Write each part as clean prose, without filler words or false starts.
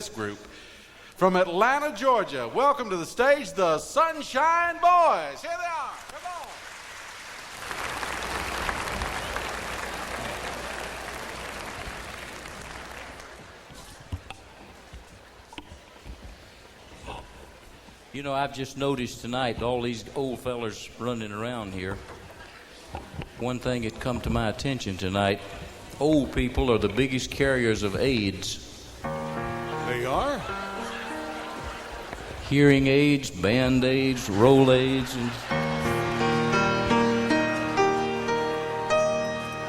this group. From Atlanta, Georgia, welcome to the stage, the Sunshine Boys. Here they are. Come on. You know, I've just noticed tonight all these old fellers running around here. One thing that come to my attention tonight, old people are the biggest carriers of AIDS. They are? Hearing aids, band aids, roll aids, and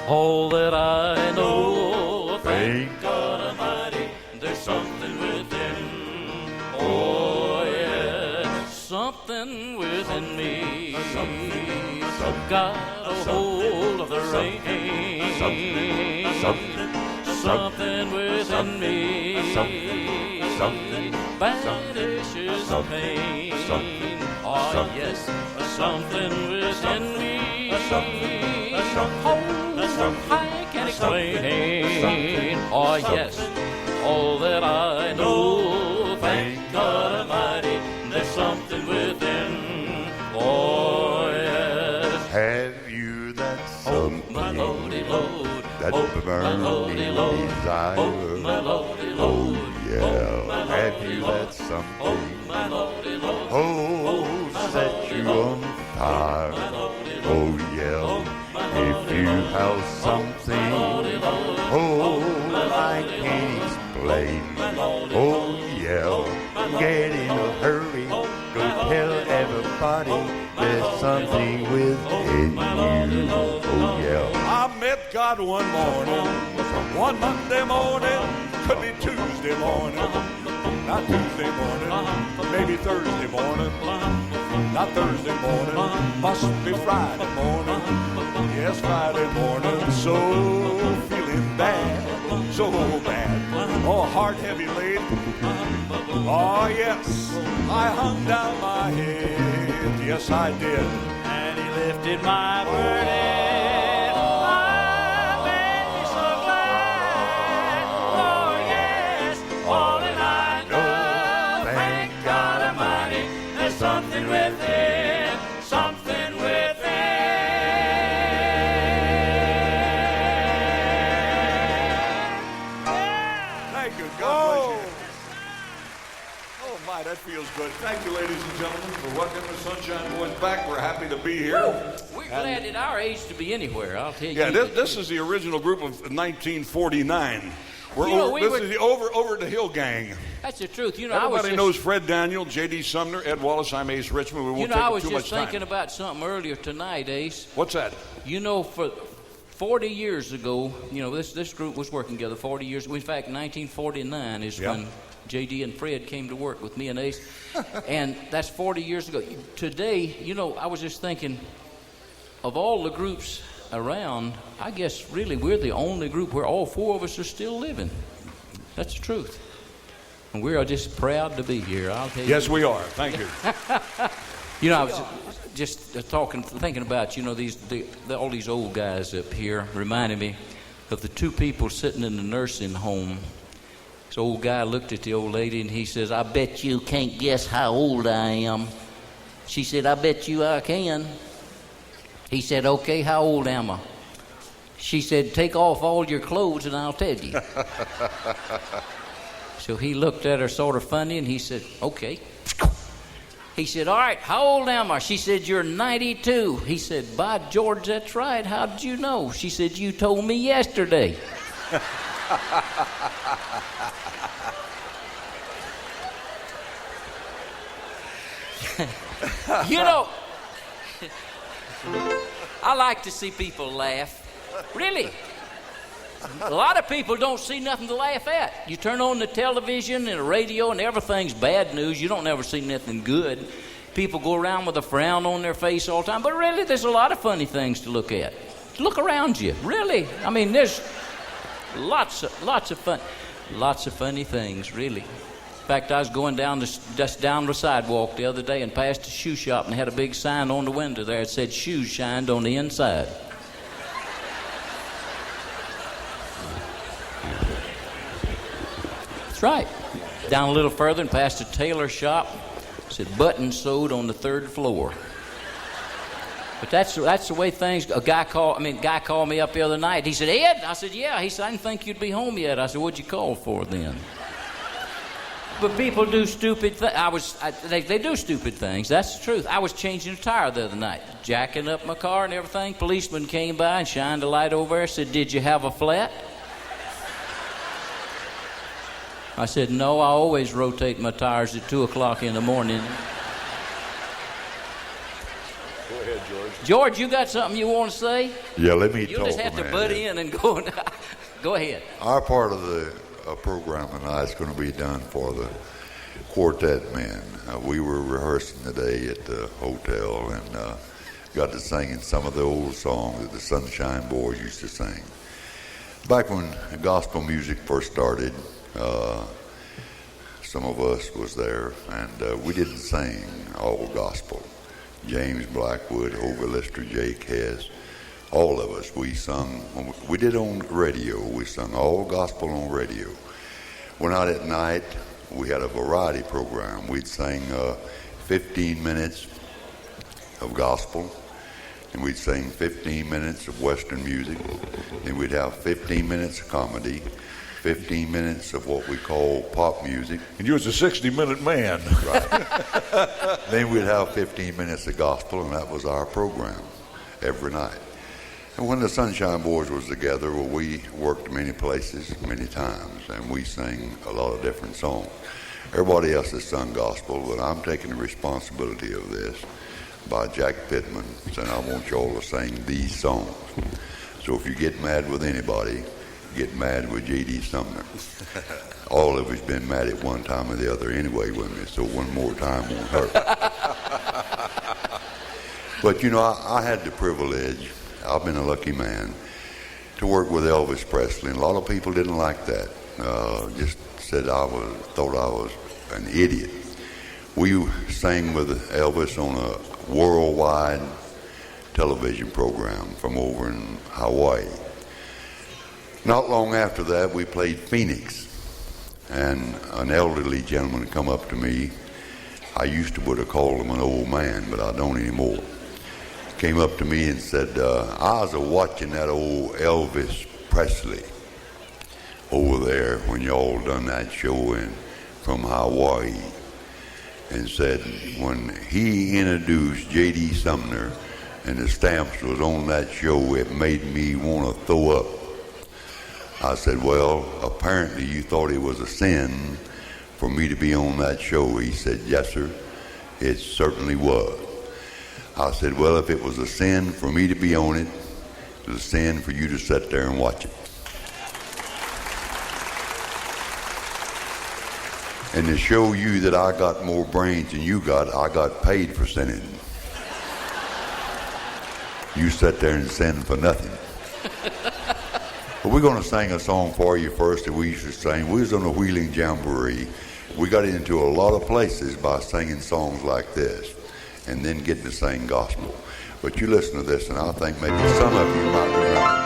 all that I know, thank God Almighty, there's something within. Oh yeah, something within me. Got a hold of the rain. Something within me. Banishes the pain. Oh yes, something within me. Oh, I can't explain. Oh yes, all that I know, thank God Almighty, there's something within. Oh yes. Have you that something My loady load, that burning desire? my loady load. Yeah, have you that something? Oh, set you on fire. Oh, yeah, if you have something. Oh, I can't explain. Oh, yeah, get in a hurry. Go tell everybody there's something within you. Oh, yeah. I met God one one Monday morning. Could be Tuesday morning, not Tuesday morning, maybe Thursday morning, not Thursday morning, must be Friday morning, yes, Friday morning, so feeling bad, so bad, oh, heart heavy laid, oh yes, I hung down my head, yes I did, And he lifted my burden. Something within, something within. Thank you, God bless you. Oh my, that feels good. Thank you, ladies and gentlemen, for welcoming the Sunshine Boys back. We're happy to be here. We're glad at our age to be anywhere, I'll tell you. Yeah, this is the original group of 1949. This is the over the Hill Gang. That's the truth. You know, everybody knows Fred Daniel, J.D. Sumner, Ed Wallace. I'm Ace Richmond. We won't take too much time. I was just thinking about something earlier tonight, Ace. What's that? You know, for 40 years ago, you know, this group was working together 40 years ago. In fact, 1949 is when J.D. and Fred came to work with me and Ace. And that's 40 years ago. Today, you know, I was just thinking, of all the groups around, I guess really we're the only group where all four of us are still living. That's the truth. And we are just proud to be here, I'll tell you. Yes, we are. Thank you. You know, I was just thinking about, you know, all these old guys up here, reminding me of the two people sitting in the nursing home. This old guy looked at the old lady and he says, "I bet you can't guess how old I am." She said, "I bet you I can." He said, "Okay, how old am I?" She said, "Take off all your clothes and I'll tell you." So he looked at her sort of funny and he said, "Okay." He said, "All right, how old am I?" She said, "You're 92. He said, "By George, that's right. How did you know?" She said, "You told me yesterday." You know, I like to see people laugh. Really. A lot of people don't see nothing to laugh at. You turn on the television and the radio and everything's bad news. You don't ever see nothing good. People go around with a frown on their face all the time. But really, there's a lot of funny things to look at. Look around you. Really. I mean, there's lots of funny things, really. In fact, I was going down the sidewalk the other day and passed a shoe shop and had a big sign on the window there. It said, "Shoes shined on the inside." That's right. Down a little further and past a tailor shop. Said button sewed on the 3rd floor. But that's the way things. A guy called me up the other night. He said, "Ed," I said, "Yeah." He said, "I didn't think you'd be home yet." I said, "What'd you call for then?" But people do stupid things. They do stupid things. That's the truth. I was changing a tire the other night, jacking up my car and everything. Policeman came by and shined a light over there. Said, "Did you have a flat?" I said, "No, I always rotate my tires at 2 o'clock in the morning." Go ahead, George. George, you got something you want to say? Yeah, let me You talk, just have to man. butt in and go. Go ahead. Our part of the program tonight is going to be done for the quartet men. We were rehearsing today at the hotel and got to singing some of the old songs that the Sunshine Boys used to sing. Back when gospel music first started, some of us was there, and we didn't sing all gospel. James Blackwood, Hobie Lister, Jake Hess, all of us, we sung. We did on radio. We sung all gospel on radio. Went out at night. We had a variety program. We'd sing 15 minutes of gospel, and we'd sing 15 minutes of Western music, and we'd have 15 minutes of comedy, 15 minutes of what we call pop music. And you was a 60-minute man. Right. Then we'd have 15 minutes of gospel, and that was our program every night. And when the Sunshine Boys was together, well, we worked many places, many times, and we sang a lot of different songs. Everybody else has sung gospel, but I'm taking the responsibility of this by Jack Pittman, saying I want y'all to sing these songs. So if you get mad with anybody, get mad with J.D. Sumner. All of us been mad at one time or the other anyway with me, so one more time won't hurt. But you know, I had the privilege, I've been a lucky man, to work with Elvis Presley, and a lot of people didn't like that. Just said thought I was an idiot. We sang with Elvis on a worldwide television program from over in Hawaii. Not long after that, we played Phoenix, and an elderly gentleman come up to me. I used to would have called him an old man, but I don't anymore. Came up to me and said, I was watching that old Elvis Presley over there when y'all done that show from Hawaii, and said when he introduced J.D. Sumner and the Stamps was on that show, it made me want to throw up. I said, well, apparently you thought it was a sin for me to be on that show. He said, yes, sir, it certainly was. I said, well, if it was a sin for me to be on it, it was a sin for you to sit there and watch it. And to show you that I got more brains than you got, I got paid for sinning. You sat there and sinned for nothing. But we're going to sing a song for you first that we used to sing. We was on the Wheeling Jamboree. We got into a lot of places by singing songs like this and then getting to sing gospel. But you listen to this, and I think maybe some of you might remember.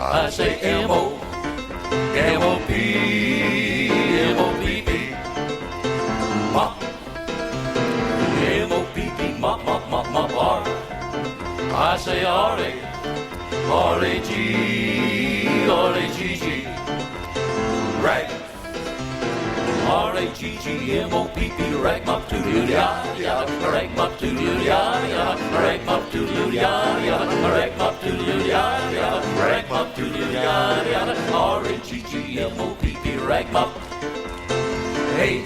I say M-O, M-O-P, M-O-P-P, mop, M-O-P-P, mop, mop, mop, mop, R. I say R-A, R-A-G, R-A-G-G, rag, R-A-G-G-M-O-P-P, rag, mop, toodle-oo-yah-yah, rag, mop, toodle-oo-yah-yah, rag, mop, toodle-oo-yah-yah, rag, mop, toodle-oo-yah-yah, rag, mop, toodle-oo-yah-yah, R-A-G-G-M-O-P-P, rag, mop. Hey,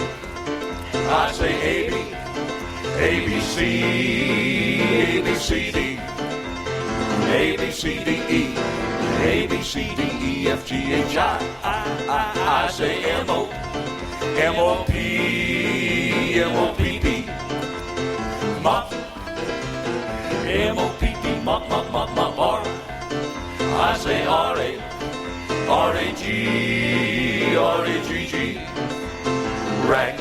I say A-B, A-B-C, A-B-C-D, A-B-C-D-E, A-B-C-D-E-F-G-H-I, I say M-O, M-O-P, M-O-P-P, mop, M-O-P-P, mop, mop, mop, mop, R. I say R-A, R-A-G, R-A-G-G, rag,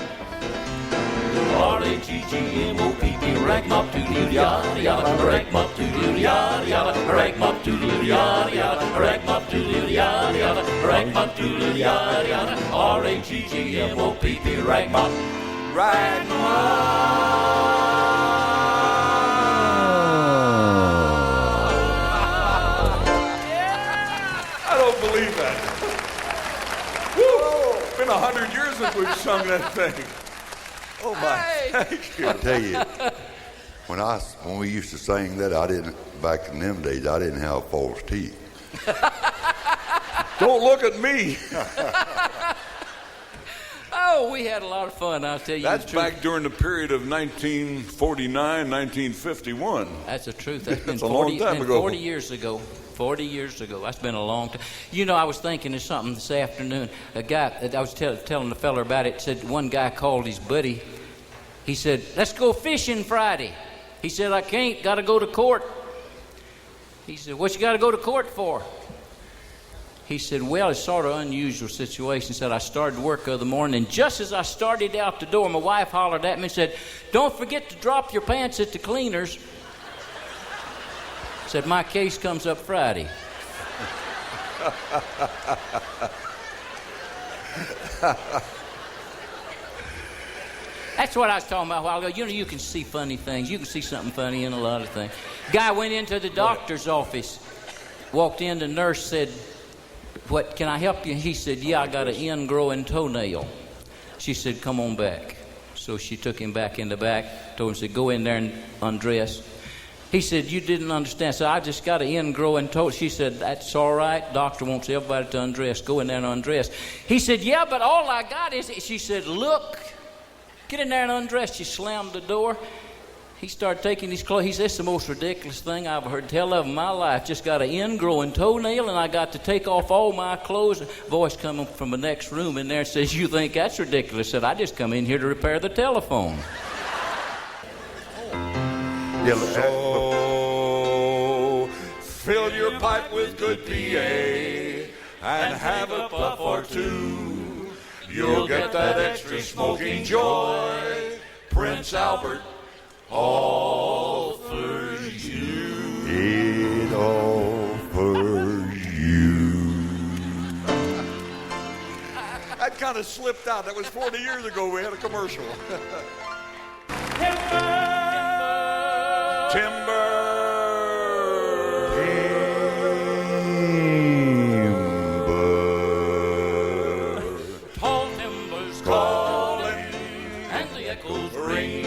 R-A-G-G, R-A-G-G-M-O-P-P, rag-mop toodle yada yada, rag-mop toodle yada yada, rag-mop toodle yada yada, rag-mop toodle yada yada, rag-mop toodle yada yada, R-A-G-G-M-O-P-P, rag-mop, I don't believe that. Woo! It's been 100 years since we've sung that thing. Oh my! Thank you. I tell you, when we used to sing that, back in them days, I didn't have false teeth. Don't look at me. Oh, we had a lot of fun, I'll tell you. That's the truth. back during the period of 1949, 1951. That's the truth. That's been That's a long time ago. 40 years ago. 40 years ago. That's been a long time. You know, I was thinking of something this afternoon. A guy, I was telling the fella about it, said one guy called his buddy. He said, let's go fishing Friday. He said, I can't, got to go to court. He said, what you got to go to court for? He said, well, it's sort of unusual situation. He said, I started work the other morning, and just as I started out the door, my wife hollered at me and said, don't forget to drop your pants at the cleaners. Said, my case comes up Friday. That's what I was talking about a while ago. You know, you can see funny things. You can see something funny in a lot of things. Guy went into the doctor's office, walked in, the nurse said, what, can I help you? He said, yeah, I got an ingrowing toenail. She said, come on back. So she took him back in the back, told him, said, go in there and undress. He said, you didn't understand. So I just got an ingrowing toe. She said, that's all right. Doctor wants everybody to undress. Go in there and undress. He said, yeah, but all I got is, she said, look, get in there and undress. She slammed the door. He started taking his clothes. He said, it's the most ridiculous thing I've heard tell of in my life. Just got an ingrowing toenail, and I got to take off all my clothes. A voice coming from the next room in there says, you think that's ridiculous? I said, I just come in here to repair the telephone. So fill your pipe with good PA and have a puff or two. You'll get that extra smoking joy. Prince Albert, all for you. It all for you. That kind of slipped out. That was 40 years ago. We had a commercial. Timber. Tall timbers calling, and the echoes ring.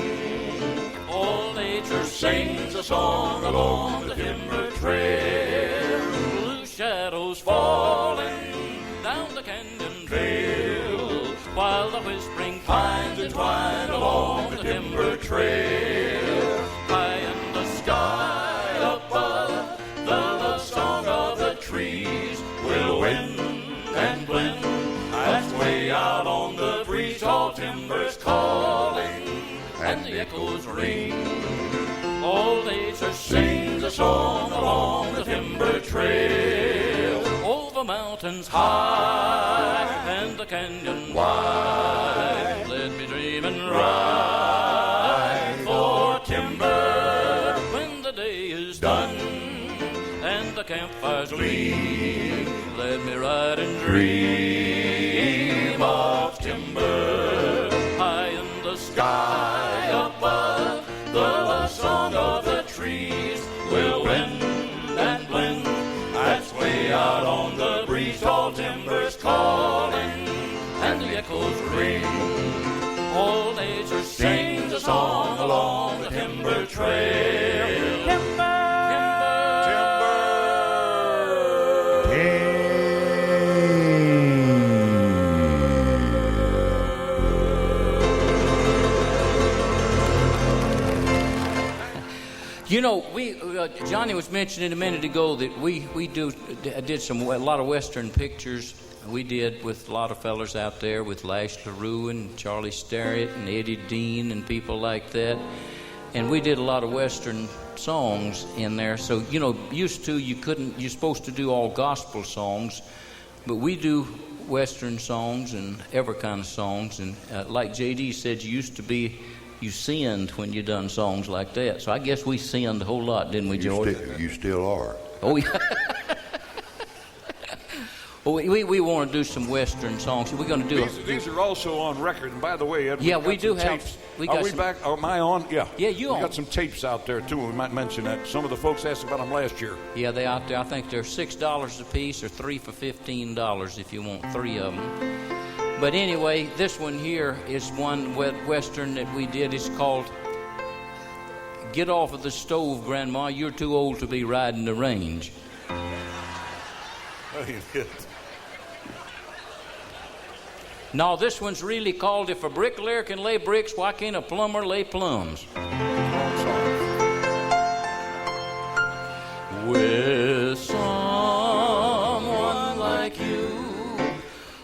Old nature sings a song along the timber trail. Blue shadows falling down the canyon trail, while the whispering pines entwine along the timber trail. High in the sky above, the song of the trees will win and blend. That's way out on the breeze, tall timbers calling, and the echoes ring. Old nature sings a song along the timber trail, over mountains high and the canyon wide. Let me dream and ride for timber when the day is done and the campfires gleam. Let me ride and dream of timber. High in the sky above, the song of the trees will win and blend. That's way out on the breeze, tall timbers calling, and the echoes ring. Old nature sings a song along the timber trail. Timber, timber, You know, Johnny was mentioning a minute ago that we did a lot of Western pictures. We did with a lot of fellers out there, with Lash LaRue and Charlie Starrett and Eddie Dean and people like that. And we did a lot of Western songs in there. So, you know, you're supposed to do all gospel songs, but we do Western songs and every kind of songs. And like J.D. said, you you sinned when you done songs like that. So I guess we sinned a whole lot, didn't we, George? You still are. Oh, yeah. Well, we want to do some Western songs. We're going to do These are also on record. And by the way, Ed, Yeah, we've we got do some have- tapes. we Are got we some- back? Am I on? Yeah. Yeah, you We on. got some tapes out there, too. We might mention that. Some of the folks asked about them last year. Yeah, they out there. I think they're $6 a piece or 3 for $15 if you want 3 of them. But anyway, this one here is one Western that we did. It's called Get Off of the Stove, Grandma. You're too old to be riding the range. No, this one's really called If a Bricklayer Can Lay Bricks, Why Can't a Plumber Lay Plums? With someone like you,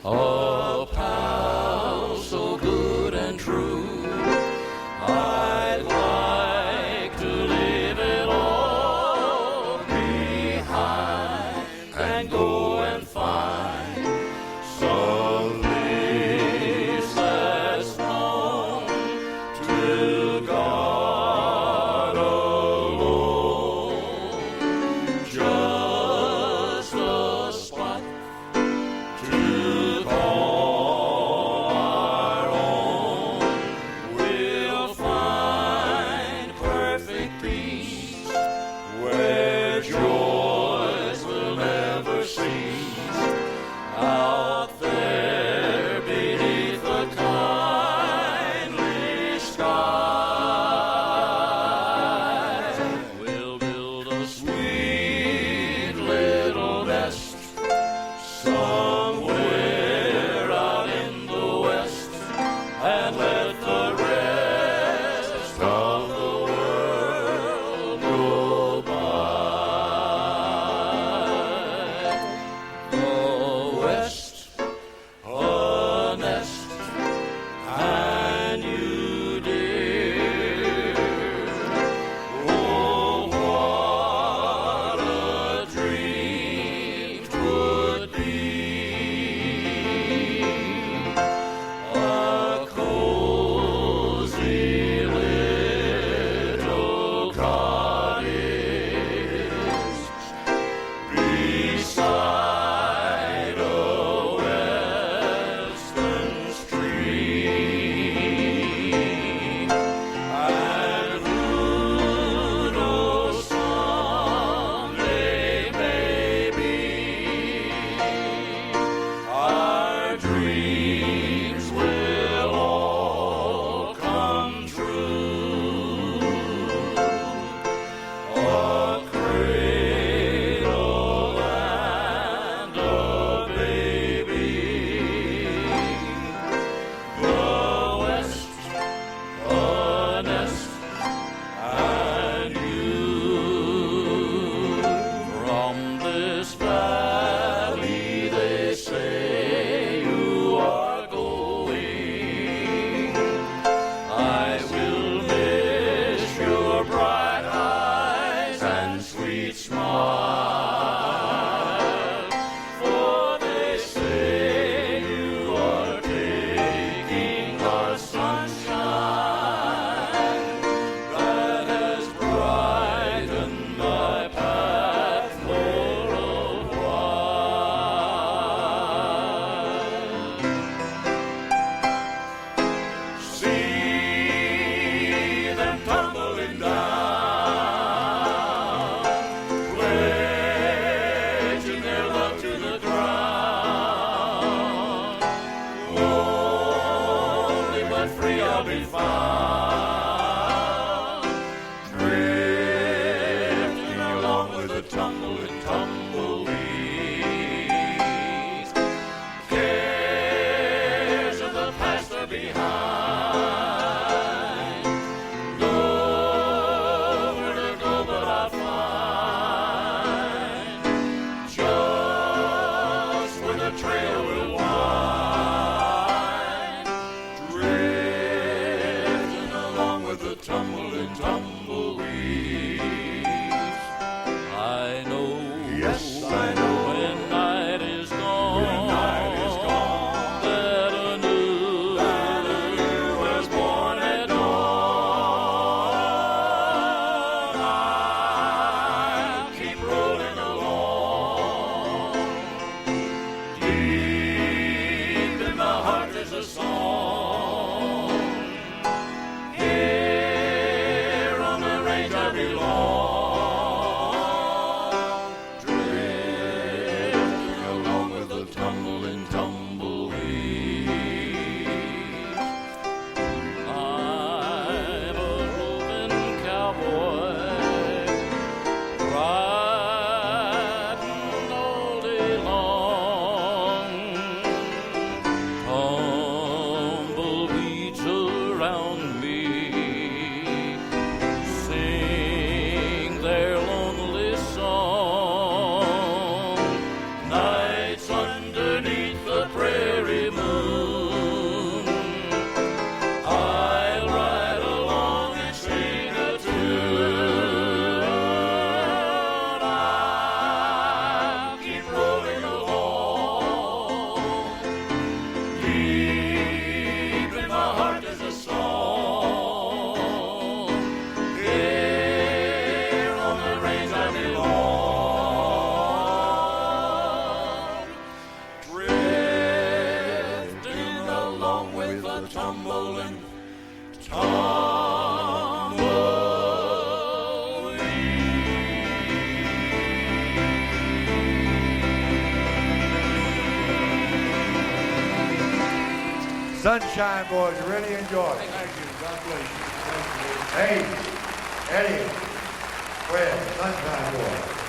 a pal so good and true, I'd like to leave it all behind and go and find some place that's known to God alone. Just a spot to call our own. We'll find perfect peace where joys will never cease. Out there beneath the kindly sky, we'll build a sweet little nest somewhere out in the west, and let the rest of the world go by. The west, a nest, and you, dear. Oh, what a dream 'twould be. A cozy little cottage beside a western stream. And who knows, someday, maybe, our dreams will all come true. A cradle and a baby, the west, a nest, and you. From this valley, they say you are going. I will miss your bright eyes and sweet smile, for they say you are taking our sunshine that has brightened my path for a while. Sunshine Boys, really enjoy it. Thank you. God bless you. Hey, Eddie, Fred, Sunshine Boys.